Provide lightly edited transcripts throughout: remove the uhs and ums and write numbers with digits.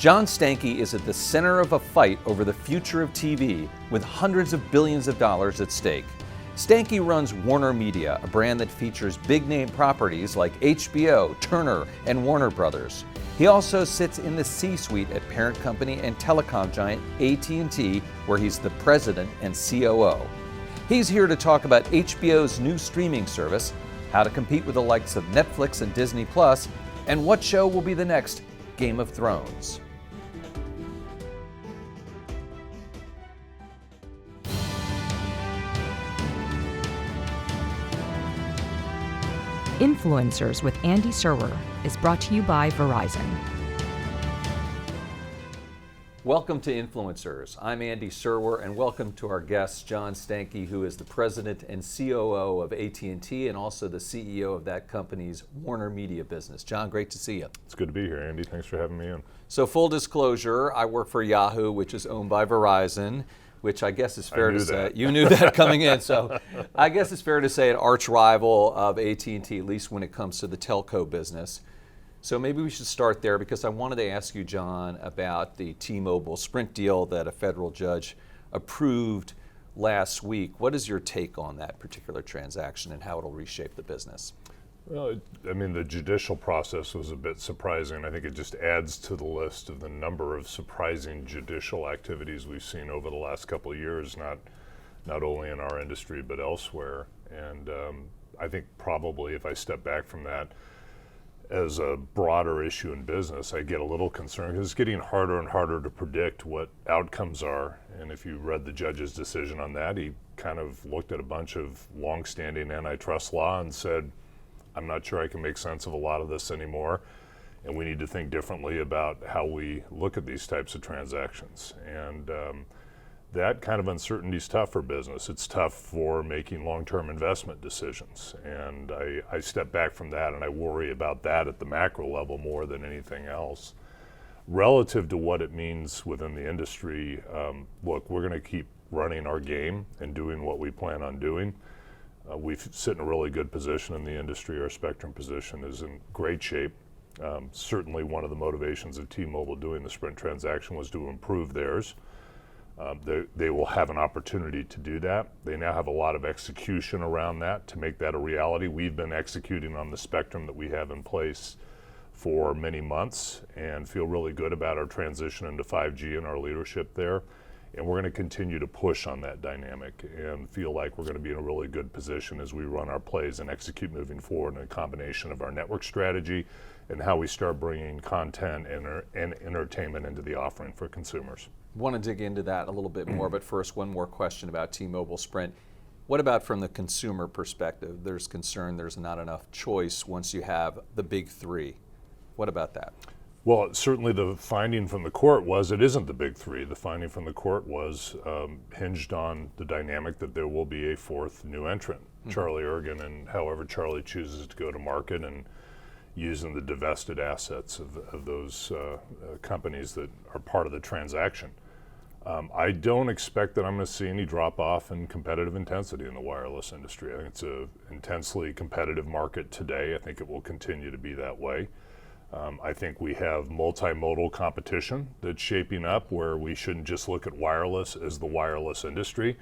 John Stankey is at the center of a fight over the future of TV with hundreds of billions of dollars at stake. Stankey runs Warner Media, a brand that features big-name properties like HBO, Turner, and Warner Brothers. He also sits in the C-suite at parent company and telecom giant AT&T, where he's the president and COO. He's here to talk about HBO's new streaming service, how to compete with the likes of Netflix and Disney+, and what show will be the next Game of Thrones. Influencers with Andy Serwer is brought to you by Verizon. Welcome to Influencers. I'm Andy Serwer, and welcome to our guest, John Stankey, who is the president and COO of AT&T and also the CEO of that company's Warner Media business. John, great to see you. It's good to be here, Andy. Thanks for having me in. So full disclosure, I work for Yahoo, which is owned by Verizon, which I guess is fair to say. You knew that coming in, so I guess it's fair to say an arch rival of AT&T, at least when it comes to the telco business. So maybe we should start there, because I wanted to ask you, John, about the T-Mobile Sprint deal that a federal judge approved last week. What is your take on that particular transaction and how it'll reshape the business? Well, the judicial process was a bit surprising. I think it just adds to the list of the number of surprising judicial activities we've seen over the last couple of years, not only in our industry but elsewhere. And I think probably if I step back from that, as a broader issue in business, I get a little concerned because it's getting harder and harder to predict what outcomes are. And if you read the judge's decision on that, he kind of looked at a bunch of longstanding antitrust law and said, I'm not sure I can make sense of a lot of this anymore, and we need to think differently about how we look at these types of transactions. And that kind of uncertainty is tough for business. It's tough for making long-term investment decisions. And I step back from that and I worry about that at the macro level more than anything else. Relative to what it means within the industry, look, we're going to keep running our game and doing what we plan on doing. We sit in a really good position in the industry. Our spectrum position is in great shape. Certainly one of the motivations of T-Mobile doing the Sprint transaction was to improve theirs. They will have an opportunity to do that. They now have a lot of execution around that to make that a reality. We've been executing on the spectrum that we have in place for many months and feel really good about our transition into 5G and our leadership there. And we're going to continue to push on that dynamic and feel like we're going to be in a really good position as we run our plays and execute moving forward in a combination of our network strategy and how we start bringing content and entertainment into the offering for consumers. Want to dig into that a little bit more, but first, one more question about T-Mobile Sprint. What about from the consumer perspective? There's concern there's not enough choice once you have the big three. What about that? Well, certainly the finding from the court was it isn't the big three. The finding from the court was hinged on the dynamic that there will be a fourth new entrant, Charlie Ergen, and however Charlie chooses to go to market and using the divested assets of those companies that are part of the transaction. I don't expect that I'm going to see any drop off in competitive intensity in the wireless industry. I think it's an intensely competitive market today. I think it will continue to be that way. I think we have multimodal competition that's shaping up where we shouldn't just look at wireless as the wireless industry.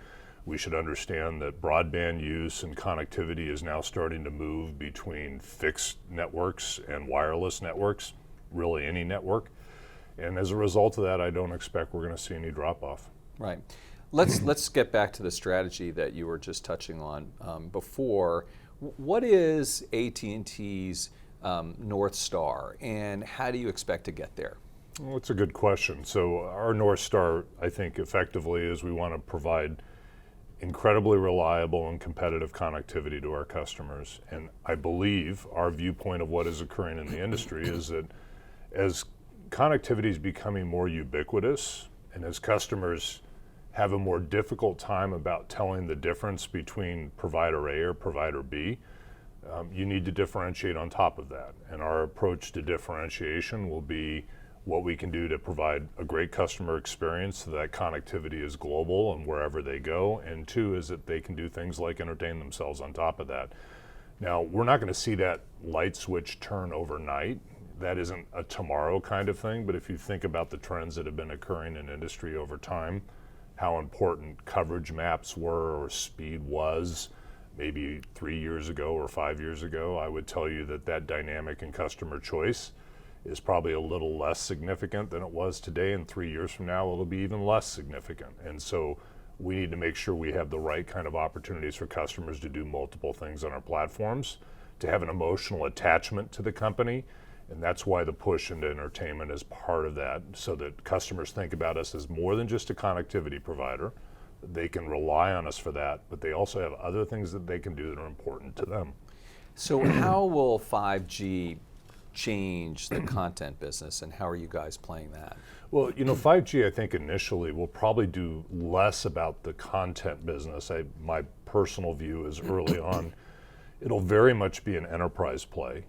We should understand that broadband use and connectivity is now starting to move between fixed networks and wireless networks, really any network. And as a result of that, I don't expect we're going to see any drop off. Right. Let's get back to the strategy that you were just touching on before. What is AT&T's North Star, and how do you expect to get there? Well, it's a good question. So our North Star, I think, effectively is we want to provide incredibly reliable and competitive connectivity to our customers. And I believe our viewpoint of what is occurring in the industry is that as connectivity is becoming more ubiquitous and as customers have a more difficult time about telling the difference between provider A or provider B, you need to differentiate on top of that. And our approach to differentiation will be what we can do to provide a great customer experience so that connectivity is global and wherever they go. And two is that they can do things like entertain themselves on top of that. Now, we're not going to see that light switch turn overnight. that isn't a tomorrow kind of thing, but if you think about the trends that have been occurring in industry over time, how important coverage maps were or speed was maybe 3 years ago or 5 years ago, I would tell you that that dynamic in customer choice is probably a little less significant than it was today, and 3 years from now it'll be even less significant. And so we need to make sure we have the right kind of opportunities for customers to do multiple things on our platforms, to have an emotional attachment to the company, and that's why the push into entertainment is part of that, so that customers think about us as more than just a connectivity provider. They can rely on us for that, but they also have other things that they can do that are important to them. So how will 5G change the content business, and how are you guys playing that? Well, 5G, I think initially will probably do less about the content business. My personal view is early on, it'll very much be an enterprise play.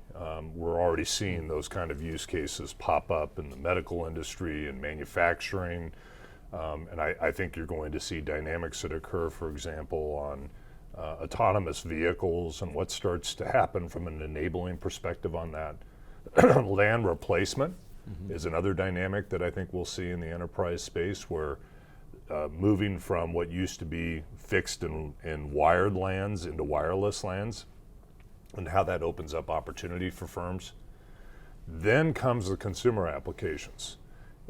We're already seeing those kind of use cases pop up in the medical industry and manufacturing. And I think you're going to see dynamics that occur, for example, on autonomous vehicles and what starts to happen from an enabling perspective on that. Land replacement is another dynamic that I think we'll see in the enterprise space, where moving from what used to be fixed in wired lands into wireless lands, and how that opens up opportunity for firms. Then comes the consumer applications.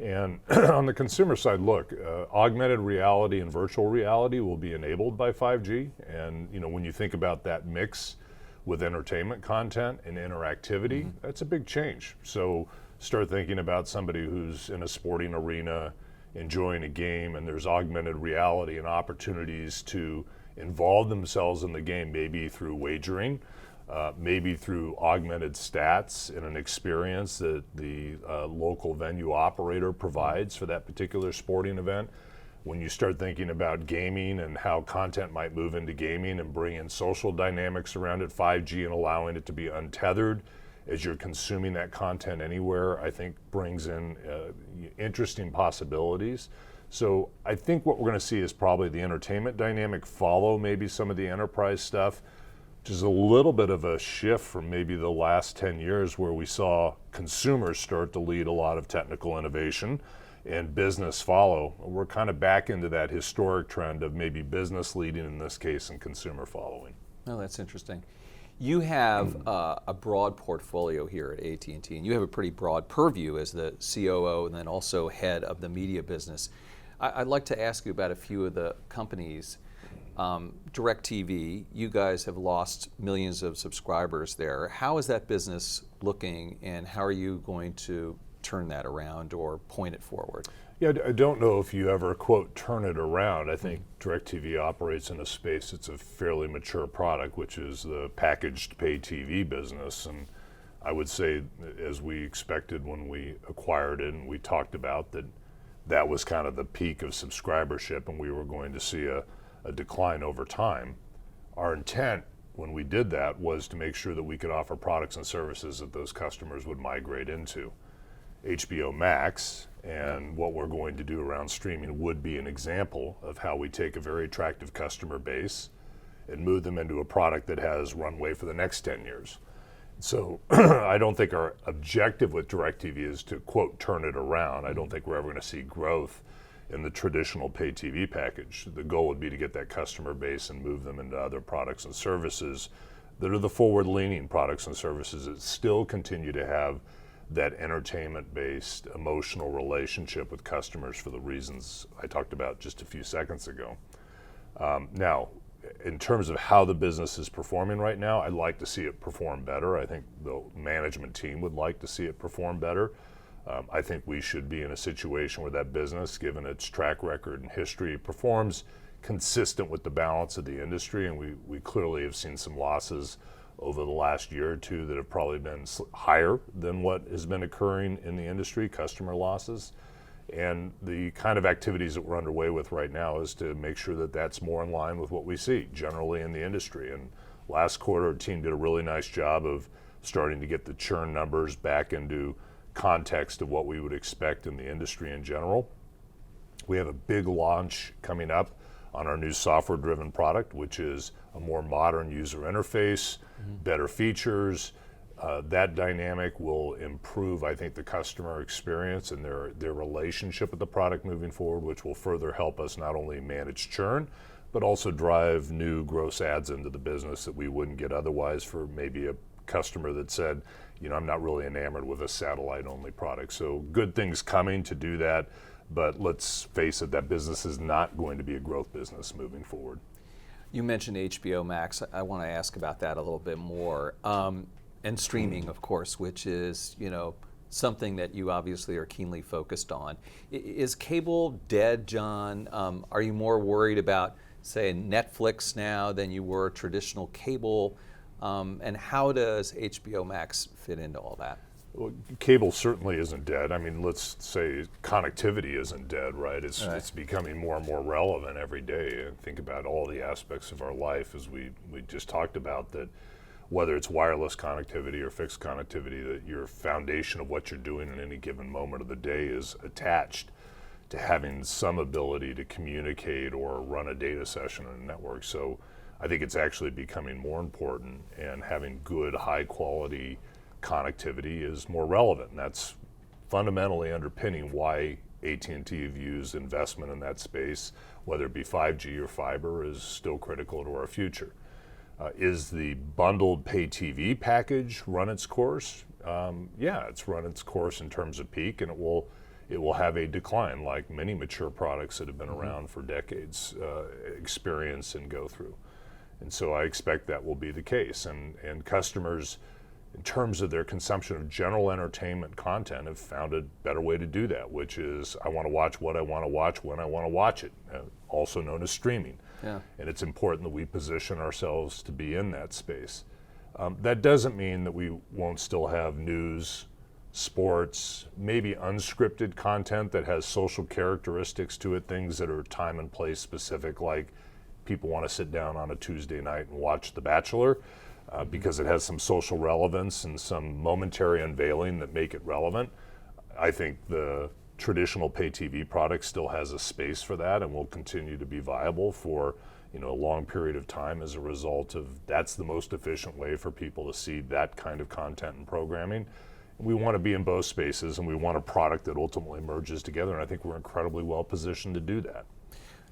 And on the consumer side, look, augmented reality and virtual reality will be enabled by 5G. And when you think about that mix with entertainment content and interactivity, that's a big change. So start thinking about somebody who's in a sporting arena enjoying a game, and there's augmented reality and opportunities to involve themselves in the game, maybe through wagering, maybe through augmented stats in an experience that the local venue operator provides for that particular sporting event. When you start thinking about gaming and how content might move into gaming and bring in social dynamics around it, 5G and allowing it to be untethered as you're consuming that content anywhere, I think brings in interesting possibilities. So I think what we're going to see is probably the entertainment dynamic follow maybe some of the enterprise stuff, which is a little bit of a shift from maybe the last 10 years where we saw consumers start to lead a lot of technical innovation and business follow. We're kind of back into that historic trend of maybe business leading in this case and consumer following. Oh, that's interesting. You have a broad portfolio here at AT&T, and you have a pretty broad purview as the COO and then also head of the media business. I'd like to ask you about a few of the companies. DirecTV, you guys have lost millions of subscribers there. How is that business looking, and how are you going to turn that around or point it forward? Yeah, I don't know if you ever, quote, turn it around. I think DirecTV operates in a space that's a fairly mature product, which is the packaged pay TV business. And I would say, as we expected when we acquired it, and we talked about that was kind of the peak of subscribership, and we were going to see a decline over time. Our intent when we did that was to make sure that we could offer products and services that those customers would migrate into. HBO Max and what we're going to do around streaming would be an example of how we take a very attractive customer base and move them into a product that has runway for the next 10 years. So I don't think our objective with DirecTV is to, quote, turn it around. I don't think we're ever going to see growth in the traditional pay TV package. The goal would be to get that customer base and move them into other products and services that are the forward-leaning products and services that still continue to have that entertainment-based emotional relationship with customers for the reasons I talked about just a few seconds ago. Now, in terms of how the business is performing right now, I'd like to see it perform better. I think the management team would like to see it perform better. I think we should be in a situation where that business, given its track record and history, performs consistent with the balance of the industry, and we clearly have seen some losses over the last year or two that have probably been higher than what has been occurring in the industry, customer losses. And the kind of activities that we're underway with right now is to make sure that that's more in line with what we see generally in the industry. And last quarter, our team did a really nice job of starting to get the churn numbers back into context of what we would expect in the industry in general. We have a big launch coming up on our new software-driven product, which is a more modern user interface, better features, That dynamic will improve, I think, the customer experience and their relationship with the product moving forward, which will further help us not only manage churn, but also drive new gross adds into the business that we wouldn't get otherwise for maybe a customer that said, I'm not really enamored with a satellite-only product. So good things coming to do that, but let's face it, that business is not going to be a growth business moving forward. You mentioned HBO Max. I want to ask about that a little bit more. And streaming, of course, which is, something that you obviously are keenly focused on. Is cable dead, John? Are you more worried about, say, Netflix now than you were traditional cable? And how does HBO Max fit into all that? Well, cable certainly isn't dead. I mean, let's say connectivity isn't dead, right? It's becoming more and more relevant every day. And think about all the aspects of our life, as we just talked about, that whether it's wireless connectivity or fixed connectivity, that your foundation of what you're doing in any given moment of the day is attached to having some ability to communicate or run a data session on a network. So I think it's actually becoming more important, and having good, high quality connectivity is more relevant. And that's fundamentally underpinning why AT&T views investment in that space, whether it be 5G or fiber, is still critical to our future. Is the bundled pay TV package run its course? Yeah, it's run its course in terms of peak, and it will have a decline, like many mature products that have been around for decades experience and go through. And so I expect that will be the case. And customers, in terms of their consumption of general entertainment content, have found a better way to do that, which is I want to watch what I want to watch when I want to watch it, also known as streaming. Yeah. And it's important that we position ourselves to be in that space. That doesn't mean that we won't still have news, sports, maybe unscripted content that has social characteristics to it, things that are time and place specific, like people want to sit down on a Tuesday night and watch The Bachelor because it has some social relevance and some momentary unveiling that make it relevant. I think the traditional pay TV product still has a space for that and will continue to be viable for a long period of time as a result of that's the most efficient way for people to see that kind of content and programming. We want to be in both spaces, and we want a product that ultimately merges together, and I think we're incredibly well positioned to do that.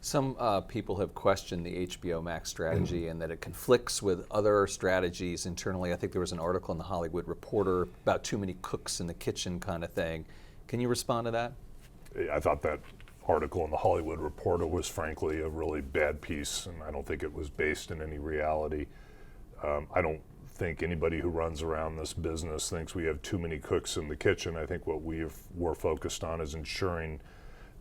Some people have questioned the HBO Max strategy and that it conflicts with other strategies internally. I think there was an article in the Hollywood Reporter about too many cooks in the kitchen kind of thing. Can you respond to that? I thought that article in the Hollywood Reporter was frankly a really bad piece, and I don't think it was based in any reality. I don't think anybody who runs around this business thinks we have too many cooks in the kitchen. I think what we're focused on is ensuring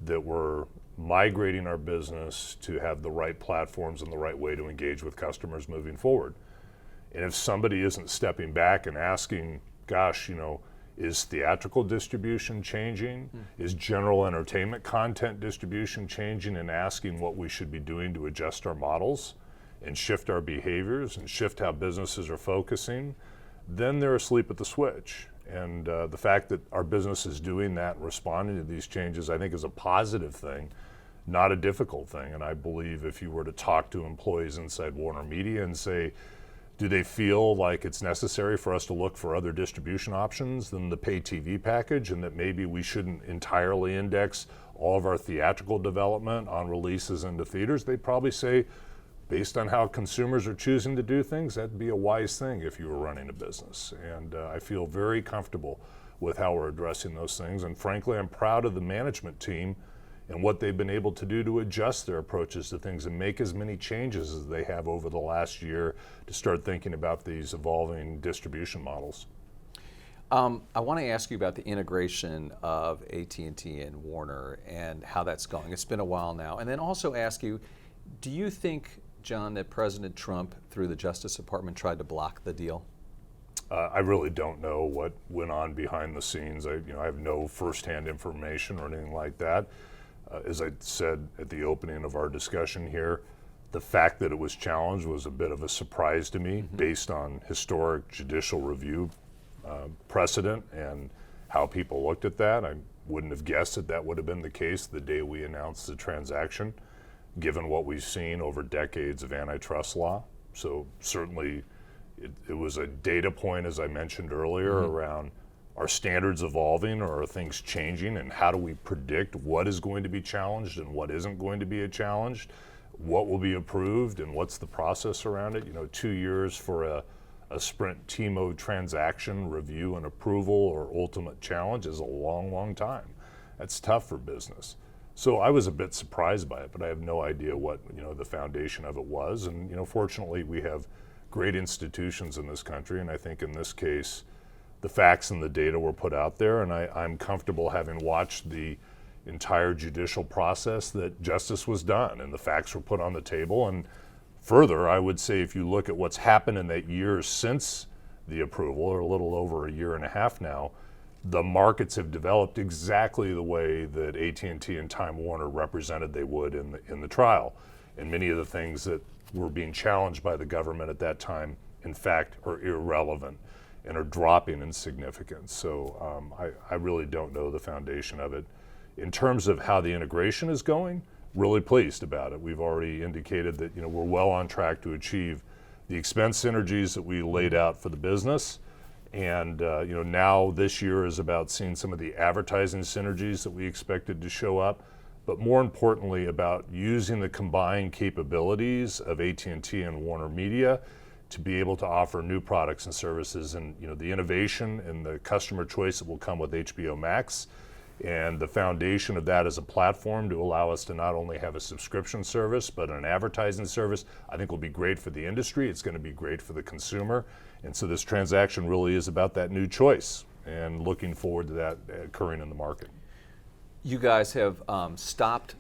that we're migrating our business to have the right platforms and the right way to engage with customers moving forward. And if somebody isn't stepping back and asking, gosh, is theatrical distribution changing? Is general entertainment content distribution changing? And asking what we should be doing to adjust our models and shift our behaviors and shift how businesses are focusing, then they're asleep at the switch. And the fact that our business is doing that and responding to these changes, I think, is a positive thing, not a difficult thing. And I believe if you were to talk to employees inside Warner Media and say, do they feel like it's necessary for us to look for other distribution options than the pay TV package, and that maybe we shouldn't entirely index all of our theatrical development on releases into theaters? They'd probably say, based on how consumers are choosing to do things, that'd be a wise thing if you were running a business. And I feel very comfortable with how we're addressing those things. And frankly, I'm proud of the management team and what they've been able to do to adjust their approaches to things and make as many changes as they have over the last year to start thinking about these evolving distribution models. I want to ask you about the integration of AT&T and Warner and how that's going. It's been a while now. And then also ask you, do you think, John, that President Trump, through the Justice Department, tried to block the deal? I really don't know what went on behind the scenes. I have no firsthand information or anything like that. As I said at the opening of our discussion here, the fact that it was challenged was a bit of a surprise to me based on historic judicial review precedent and how people looked at that. I wouldn't have guessed that that would have been the case the day we announced the transaction, given what we've seen over decades of antitrust law. So certainly it was a data point, as I mentioned earlier, around are standards evolving or are things changing, and how do we predict what is going to be challenged and what isn't going to be challenged, what will be approved and what's the process around it. 2 years for a Sprint T-Mobile transaction review and approval or ultimate challenge is a long, long time. That's tough for business. So I was a bit surprised by it, but I have no idea what the foundation of it was. And fortunately, we have great institutions in this country, and I think in this case, the facts and the data were put out there, and I'm comfortable, having watched the entire judicial process, that justice was done and the facts were put on the table. And further, I would say, if you look at what's happened in that year since the approval, or a little over a year and a half now, the markets have developed exactly the way that AT&T and Time Warner represented they would in the trial. And many of the things that were being challenged by the government at that time, in fact, are irrelevant and are dropping in significance. So I really don't know the foundation of it. In terms of how the integration is going, really pleased about it. We've already indicated that we're well on track to achieve the expense synergies that we laid out for the business. And now this year is about seeing some of the advertising synergies that we expected to show up, but more importantly about using the combined capabilities of AT&T and Warner Media to be able to offer new products and services, and the innovation and the customer choice that will come with HBO Max, and the foundation of that as a platform to allow us to not only have a subscription service but an advertising service, I think will be great for the industry. It's going to be great for the consumer. And so this transaction really is about that new choice, and looking forward to that occurring in the market. You guys have stopped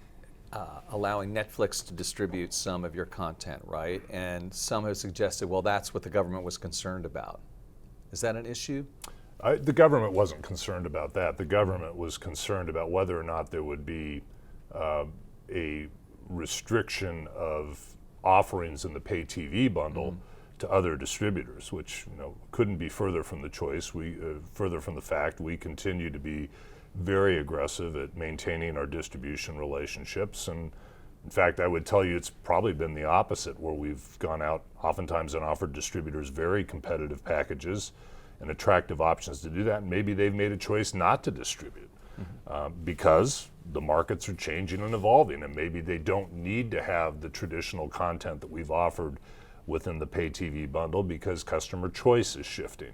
allowing Netflix to distribute some of your content, right? And some have suggested, well, that's what the government was concerned about. Is that an issue? The government wasn't concerned about that. The government was concerned about whether or not there would be a restriction of offerings in the pay TV bundle to other distributors, which couldn't be further from the choice. Further from the fact, we continue to be very aggressive at maintaining our distribution relationships. And in fact, I would tell you it's probably been the opposite, where we've gone out oftentimes and offered distributors very competitive packages and attractive options to do that. And maybe they've made a choice not to distribute because the markets are changing and evolving, and maybe they don't need to have the traditional content that we've offered within the pay TV bundle because customer choice is shifting.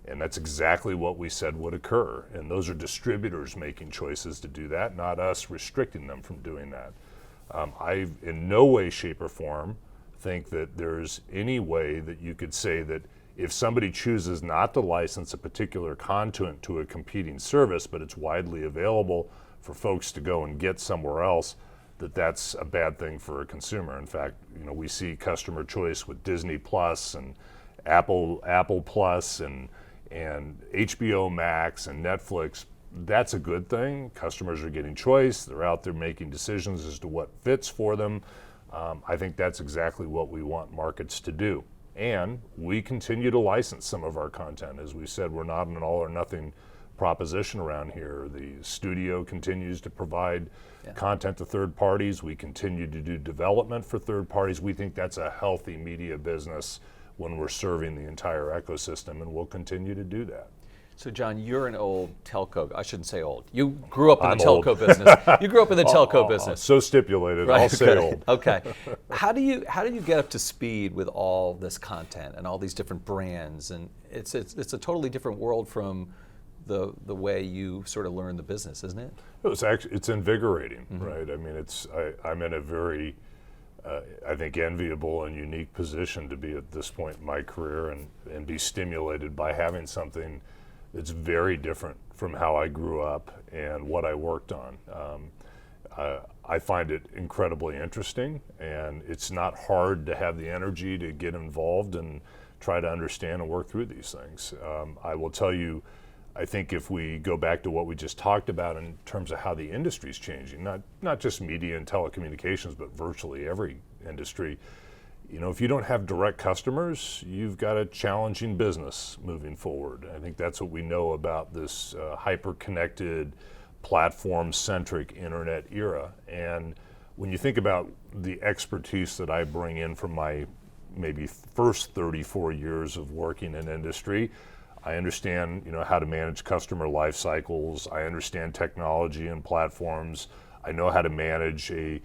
And that's exactly what we said would occur. And those are distributors making choices to do that, not us restricting them from doing that. I, in no way, shape, or form, think that there's any way that you could say that if somebody chooses not to license a particular content to a competing service, but it's widely available for folks to go and get somewhere else, that's a bad thing for a consumer. In fact, we see customer choice with Disney Plus and Apple Plus and HBO Max and Netflix. That's a good thing. Customers are getting choice. They're out there making decisions as to what fits for them. I think that's exactly what we want markets to do. And we continue to license some of our content. As we said, we're not an all or nothing proposition around here. The studio continues to provide content to third parties. We continue to do development for third parties. We think that's a healthy media business when we're serving the entire ecosystem, and we'll continue to do that. So John, you're an old telco, I shouldn't say old. You grew up in the telco business. You grew up in the telco business. So stipulated, right, I'll say old. Okay. How do you get up to speed with all this content and all these different brands? And it's a totally different world from the way you sort of learn the business, isn't it? It's invigorating, right? I mean, I'm in a very I think enviable and unique position to be at this point in my career and be stimulated by having something that's very different from how I grew up and what I worked on. I find it incredibly interesting, and it's not hard to have the energy to get involved and try to understand and work through these things. I will tell you, I think if we go back to what we just talked about in terms of how the industry's changing, not just media and telecommunications, but virtually every industry, if you don't have direct customers, you've got a challenging business moving forward. I think that's what we know about this hyper-connected, platform-centric internet era. And when you think about the expertise that I bring in from my maybe first 34 years of working in industry. I understand, how to manage customer life cycles. I understand technology and platforms. I know how to manage a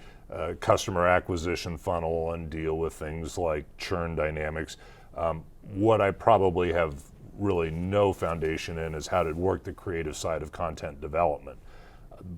customer acquisition funnel and deal with things like churn dynamics. What I probably have really no foundation in is how to work the creative side of content development.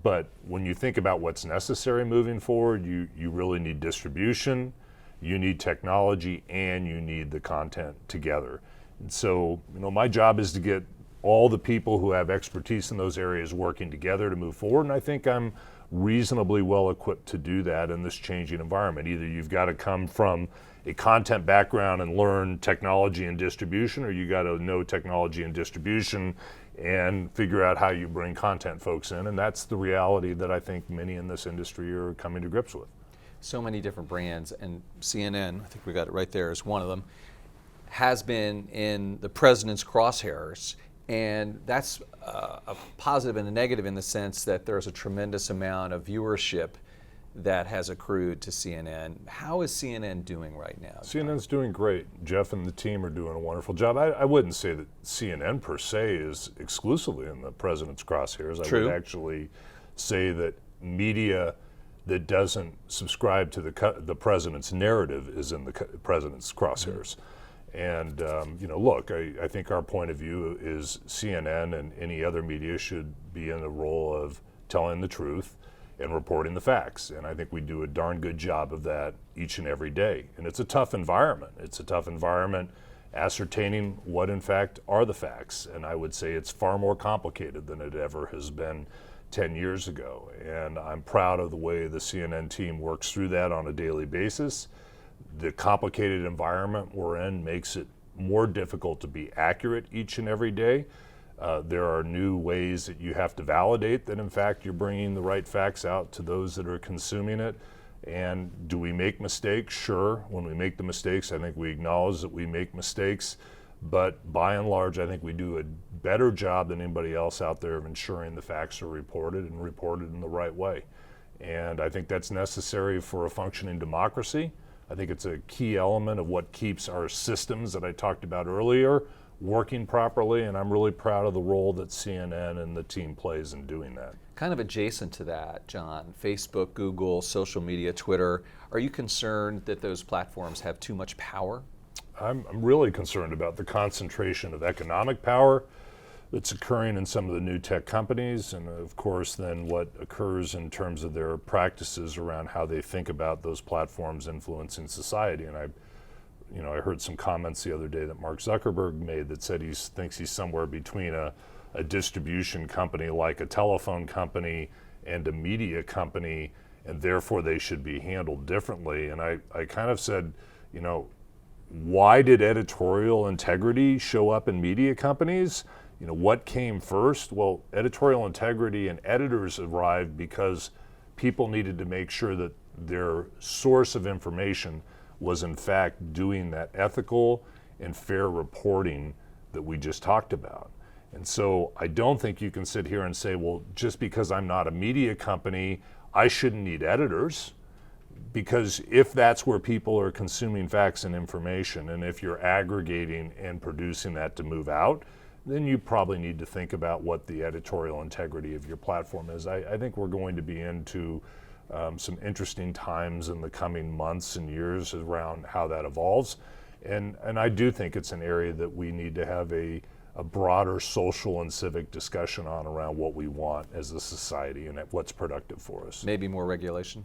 But when you think about what's necessary moving forward, you really need distribution, you need technology, and you need the content together. And so, my job is to get all the people who have expertise in those areas working together to move forward, and I think I'm reasonably well equipped to do that in this changing environment. Either you've got to come from a content background and learn technology and distribution, or you got to know technology and distribution and figure out how you bring content folks in, and that's the reality that I think many in this industry are coming to grips with. So many different brands, and CNN, I think we got it right there, is one of them, has been in the president's crosshairs, and that's a positive and a negative in the sense that there's a tremendous amount of viewership that has accrued to CNN. How is CNN doing right now? CNN's doing great. Jeff and the team are doing a wonderful job. I wouldn't say that CNN per se is exclusively in the president's crosshairs. True. I would actually say that media that doesn't subscribe to the president's narrative is in the president's crosshairs. And look, I think our point of view is CNN and any other media should be in the role of telling the truth and reporting the facts. And I think we do a darn good job of that each and every day. And it's a tough environment. It's a tough environment ascertaining what in fact are the facts. And I would say it's far more complicated than it ever has been 10 years ago. And I'm proud of the way the CNN team works through that on a daily basis. The complicated environment we're in makes it more difficult to be accurate each and every day. There are new ways that you have to validate that in fact you're bringing the right facts out to those that are consuming it. And do we make mistakes? Sure. When we make the mistakes, I think we acknowledge that we make mistakes. But by and large, I think we do a better job than anybody else out there of ensuring the facts are reported and reported in the right way. And I think that's necessary for a functioning democracy. I think it's a key element of what keeps our systems that I talked about earlier working properly, and I'm really proud of the role that CNN and the team plays in doing that. Kind of adjacent to that, John, Facebook, Google, social media, Twitter, are you concerned that those platforms have too much power? I'm really concerned about the concentration of economic power that's occurring in some of the new tech companies, and of course then what occurs in terms of their practices around how they think about those platforms influencing society. And I heard some comments the other day that Mark Zuckerberg made that said he thinks he's somewhere between a distribution company like a telephone company and a media company, and therefore they should be handled differently. And I kind of said, why did editorial integrity show up in media companies? What came first? Well, editorial integrity and editors arrived because people needed to make sure that their source of information was in fact doing that ethical and fair reporting that we just talked about. And so I don't think you can sit here and say, well, just because I'm not a media company, I shouldn't need editors. Because if that's where people are consuming facts and information, and if you're aggregating and producing that to move out, then you probably need to think about what the editorial integrity of your platform is. I think we're going to be into some interesting times in the coming months and years around how that evolves. And I do think it's an area that we need to have a broader social and civic discussion on around what we want as a society and what's productive for us. Maybe more regulation?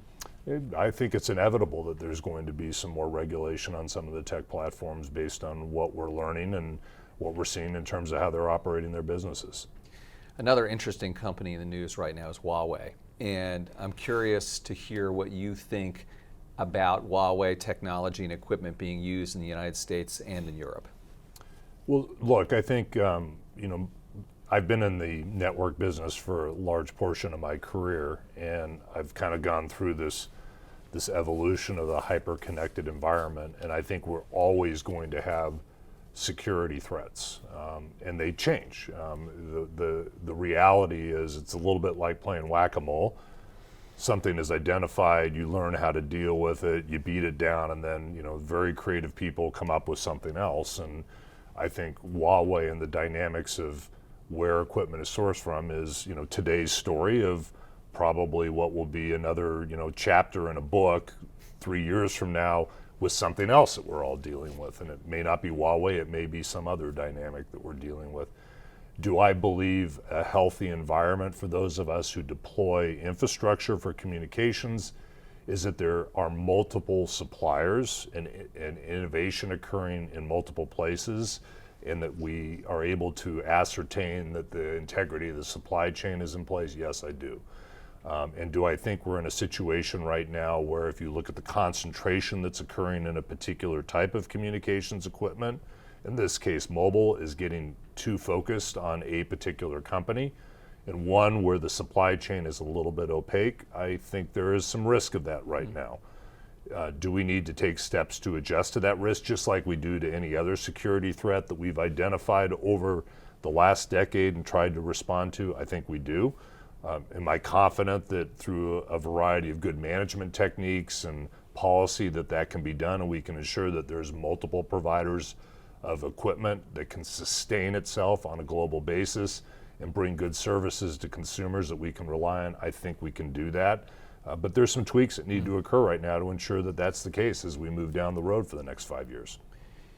I think it's inevitable that there's going to be some more regulation on some of the tech platforms based on what we're learning and what we're seeing in terms of how they're operating their businesses. Another interesting company in the news right now is Huawei. And I'm curious to hear what you think about Huawei technology and equipment being used in the United States and in Europe. Well, look, I think, I've been in the network business for a large portion of my career, and I've kind of gone through this evolution of the hyper-connected environment, and I think we're always going to have security threats, and they change. The reality is it's a little bit like playing whack-a-mole. something is identified, you learn how to deal with it, you beat it down, and then very creative people come up with something else. And I think Huawei and the dynamics of where equipment is sourced from is today's story of probably what will be another chapter in a book 3 years from now with something else that we're all dealing with. And it may not be Huawei, it may be some other dynamic that we're dealing with. Do I believe a healthy environment for those of us who deploy infrastructure for communications is that there are multiple suppliers and innovation occurring in multiple places, and that we are able to ascertain that the integrity of the supply chain is in place? Yes, I do. And do I think we're in a situation right now where if you look at the concentration that's occurring in a particular type of communications equipment, in this case mobile, is getting too focused on a particular company, and one where the supply chain is a little bit opaque? I think there is some risk of that right now. Do we need to take steps to adjust to that risk, just like we do to any other security threat that we've identified over the last decade and tried to respond to? I think we do. Am I confident that through a variety of good management techniques and policy that can be done, and we can ensure that there's multiple providers of equipment that can sustain itself on a global basis and bring good services to consumers that we can rely on? I think we can do that. But there's some tweaks that need to occur right now to ensure that that's the case as we move down the road for the next 5 years.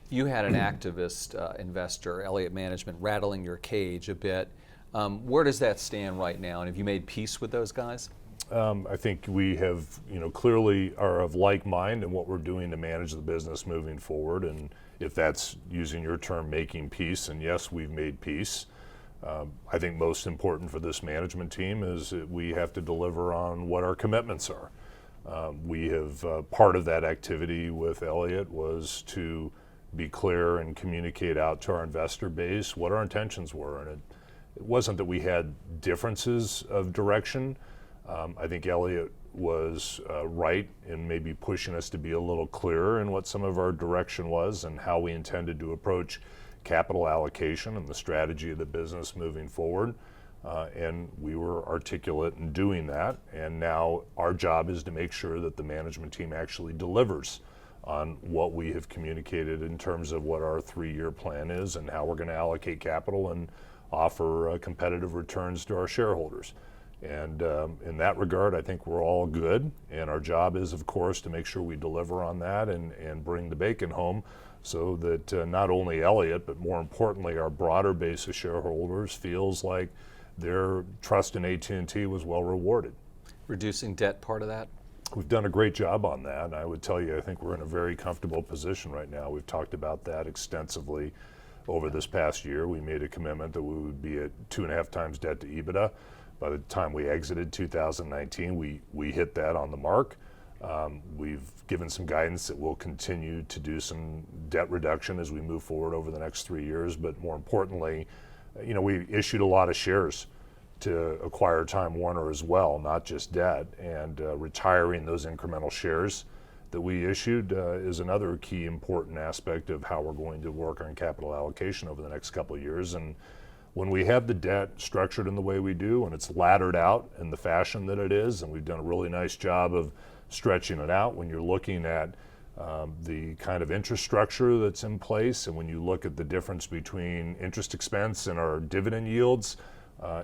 You had an activist investor, Elliot Management, rattling your cage a bit. Where does that stand right now, and have you made peace with those guys? I think we have, clearly are of like mind in what we're doing to manage the business moving forward. And if that's, using your term, making peace, and yes, we've made peace. I think most important for this management team is that we have to deliver on what our commitments are. We have, part of that activity with Elliot was to be clear and communicate out to our investor base what our intentions were. And it wasn't that we had differences of direction. I think Elliot was right in maybe pushing us to be a little clearer in what some of our direction was and how we intended to approach capital allocation and the strategy of the business moving forward. And we were articulate in doing that. And now our job is to make sure that the management team actually delivers on what we have communicated in terms of what our 3-year plan is and how we're going to allocate capital and offer competitive returns to our shareholders. And in that regard, I think we're all good. And our job is, of course, to make sure we deliver on that and bring the bacon home so that not only Elliot, but more importantly, our broader base of shareholders feels like their trust in AT&T was well rewarded. Reducing debt, part of that? We've done a great job on that. And I would tell you, I think we're in a very comfortable position right now. We've talked about that extensively over this past year. We made a commitment that we would be at 2.5 times debt to EBITDA. By the time we exited 2019, we hit that on the mark. We've given some guidance that we'll continue to do some debt reduction as we move forward over the next 3 years. But more importantly, we issued a lot of shares to acquire Time Warner as well, not just debt. And retiring those incremental shares that we issued is another key important aspect of how we're going to work on capital allocation over the next couple of years. And when we have the debt structured in the way we do, and it's laddered out in the fashion that it is, and we've done a really nice job of stretching it out, when you're looking at the kind of interest structure that's in place, and when you look at the difference between interest expense and our dividend yields,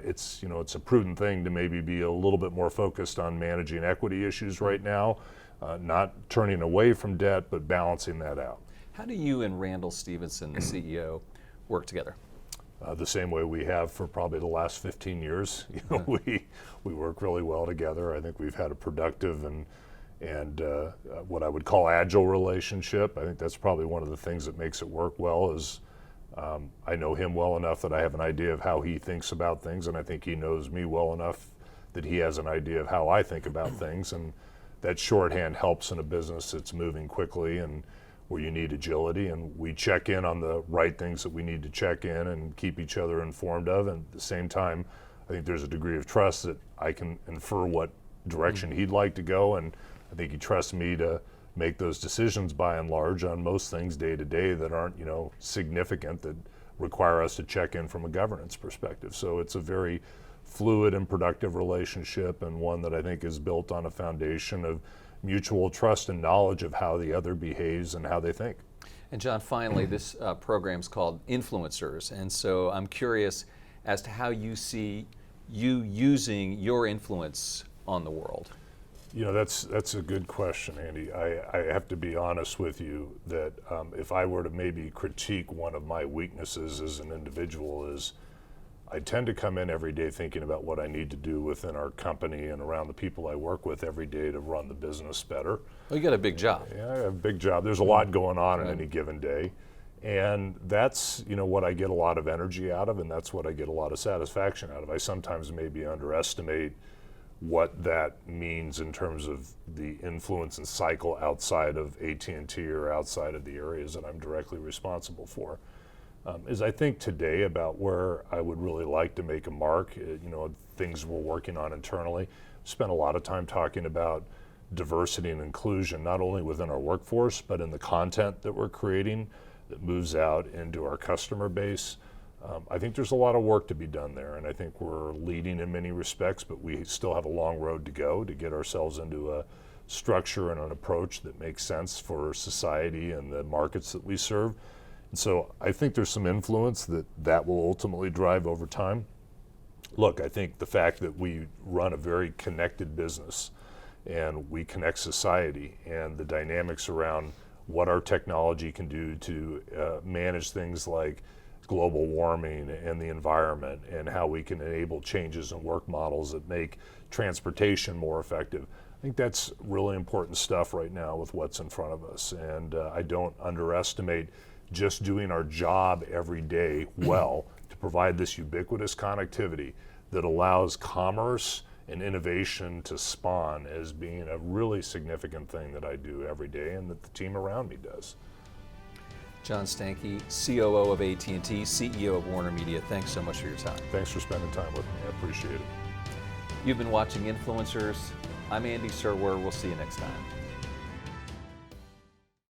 it's a prudent thing to maybe be a little bit more focused on managing equity issues right now, not turning away from debt, but balancing that out. How do you and Randall Stephenson, the CEO, work together? The same way we have for probably the last 15 years. We work really well together. I think we've had a productive and what I would call agile relationship. I think that's probably one of the things that makes it work well is I know him well enough that I have an idea of how he thinks about things, and I think he knows me well enough that he has an idea of how I think about things. And that shorthand helps in a business that's moving quickly and where you need agility, and we check in on the right things that we need to check in and keep each other informed of. And at the same time, I think there's a degree of trust that I can infer what direction he'd like to go, and I think he trusts me to make those decisions by and large on most things day to day that aren't, significant, that require us to check in from a governance perspective. So it's a very fluid and productive relationship, and one that I think is built on a foundation of mutual trust and knowledge of how the other behaves and how they think. And John, finally, this program's called Influencers, and so I'm curious as to how you see you using your influence on the world. You know, that's a good question, Andy. I have to be honest with you that if I were to maybe critique one of my weaknesses as an individual is I tend to come in every day thinking about what I need to do within our company and around the people I work with every day to run the business better. Well, you got a big job. Yeah, I have a big job. There's a lot going on in any given day. And that's, you know, what I get a lot of energy out of, and that's what I get a lot of satisfaction out of. I sometimes maybe underestimate what that means in terms of the influence and cycle outside of AT&T or outside of the areas that I'm directly responsible for. Is I think today about where I would really like to make a mark, you know, things we're working on internally. Spent a lot of time talking about diversity and inclusion, not only within our workforce, but in the content that we're creating that moves out into our customer base. I think there's a lot of work to be done there, and I think we're leading in many respects, but we still have a long road to go to get ourselves into a structure and an approach that makes sense for society and the markets that we serve. And so I think there's some influence that will ultimately drive over time. Look, I think the fact that we run a very connected business and we connect society and the dynamics around what our technology can do to manage things like global warming and the environment and how we can enable changes in work models that make transportation more effective. I think that's really important stuff right now with what's in front of us. And I don't underestimate just doing our job every day well to provide this ubiquitous connectivity that allows commerce and innovation to spawn as being a really significant thing that I do every day and that the team around me does. John Stankey, COO of AT&T, CEO of Warner Media, thanks so much for your time. Thanks for spending time with me. I appreciate it. You've been watching Influencers. I'm Andy Serwer. We'll see you next time.